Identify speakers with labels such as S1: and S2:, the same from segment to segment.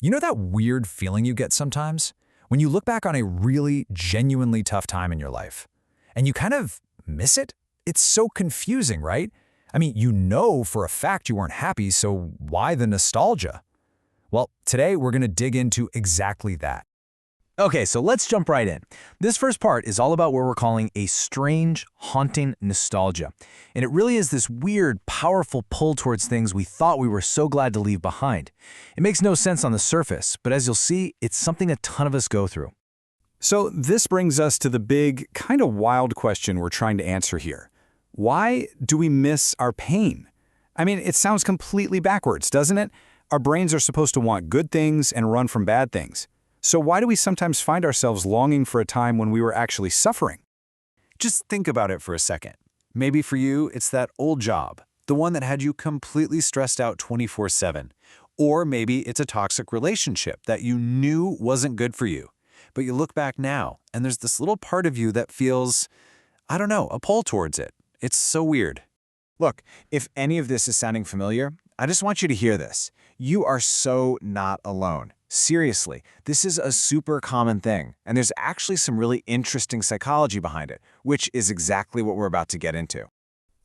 S1: You know that weird feeling you get sometimes? When you look back on a really, genuinely tough time in your life, and you kind of miss it? It's so confusing, right? I mean, you know for a fact you weren't happy, so why the nostalgia? Well, today we're going to dig into exactly that.
S2: Okay, so let's jump right in. This first part is all about what we're calling a strange, haunting nostalgia. And it really is this weird, powerful pull towards things we thought we were so glad to leave behind. It makes no sense on the surface, but as you'll see, it's something a ton of us go through.
S3: So this brings us to the big, kind of wild question we're trying to answer here. Why do we miss our pain? I mean, it sounds completely backwards, doesn't it? Our brains are supposed to want good things and run from bad things. So why do we sometimes find ourselves longing for a time when we were actually suffering?
S4: Just think about it for a second. Maybe for you, it's that old job, the one that had you completely stressed out 24/7. Or maybe it's a toxic relationship that you knew wasn't good for you. But you look back now, and there's this little part of you that feels, I don't know, a pull towards it. It's so weird.
S5: Look, if any of this is sounding familiar, I just want you to hear this. You are so not alone. Seriously, this is a super common thing, and there's actually some really interesting psychology behind it, which is exactly what we're about to get into.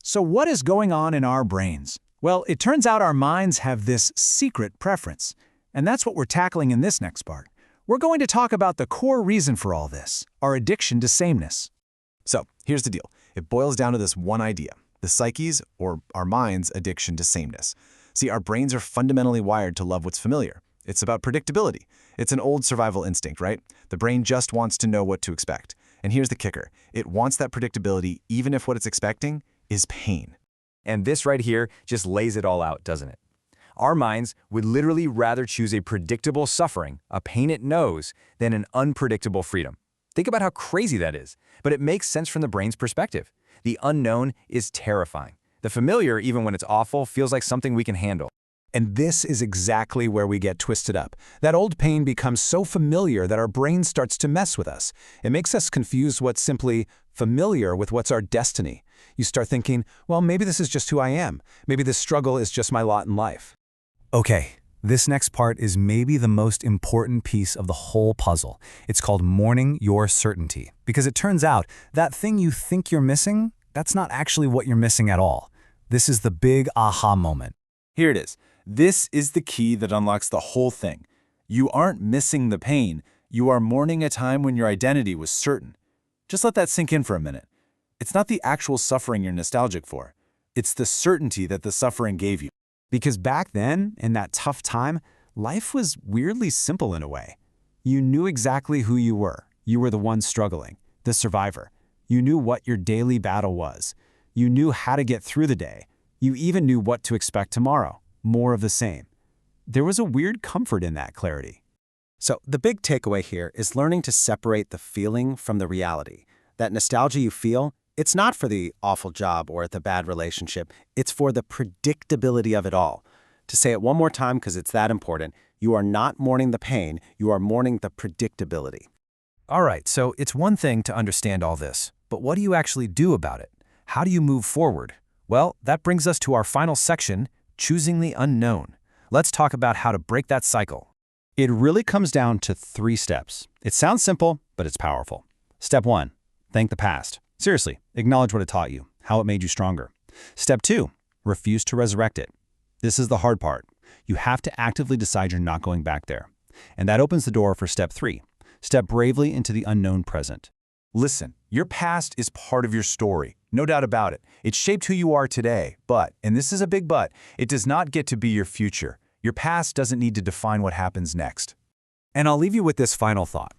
S6: So what is going on in our brains? Well, it turns out our minds have this secret preference, and that's what we're tackling in this next part. We're going to talk about the core reason for all this, our addiction to sameness.
S7: So, here's the deal. It boils down to this one idea, the psyche's, or our mind's, addiction to sameness. See, our brains are fundamentally wired to love what's familiar. It's about predictability. It's an old survival instinct, right? The brain just wants to know what to expect. And here's the kicker. It wants that predictability even if what it's expecting is pain.
S2: And this right here just lays it all out, doesn't it? Our minds would literally rather choose a predictable suffering, a pain it knows, than an unpredictable freedom. Think about how crazy that is. But it makes sense from the brain's perspective. The unknown is terrifying. The familiar, even when it's awful, feels like something we can handle.
S6: And this is exactly where we get twisted up. That old pain becomes so familiar that our brain starts to mess with us. It makes us confuse what's simply familiar with what's our destiny. You start thinking, well, maybe this is just who I am. Maybe this struggle is just my lot in life. Okay, this next part is maybe the most important piece of the whole puzzle. It's called mourning your certainty. Because it turns out that thing you think you're missing, that's not actually what you're missing at all. This is the big aha moment.
S4: Here it is. This is the key that unlocks the whole thing. You aren't missing the pain. You are mourning a time when your identity was certain. Just let that sink in for a minute. It's not the actual suffering you're nostalgic for. It's the certainty that the suffering gave you.
S6: Because back then, in that tough time, life was weirdly simple in a way. You knew exactly who you were. You were the one struggling, the survivor. You knew what your daily battle was. You knew how to get through the day. You even knew what to expect tomorrow. More of the same. There was a weird comfort in that clarity.
S8: So the big takeaway here is learning to separate the feeling from the reality. That nostalgia you feel, it's not for the awful job or the bad relationship. It's for the predictability of it all. To say it one more time because it's that important, you are not mourning the pain, you are mourning the predictability.
S2: All right, so it's one thing to understand all this, but what do you actually do about it? How do you move forward? Well, that brings us to our final section, choosing the unknown. Let's talk about how to break that cycle.
S6: It really comes down to 3 steps. It sounds simple, but it's powerful. Step 1, thank the past. Seriously, acknowledge what it taught you, how it made you stronger. Step 2, refuse to resurrect it. This is the hard part. You have to actively decide you're not going back there. And that opens the door for step 3. Step bravely into the unknown present.
S4: Listen, your past is part of your story. No doubt about it. It shaped who you are today, but, and this is a big but, it does not get to be your future. Your past doesn't need to define what happens next.
S6: And I'll leave you with this final thought.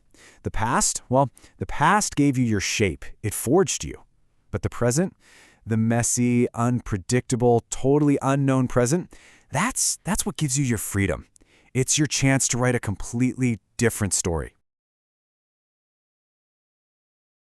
S6: The past, well, the past gave you your shape. It forged you. But the present, the messy, unpredictable, totally unknown present, that's what gives you your freedom. It's your chance to write a completely different story.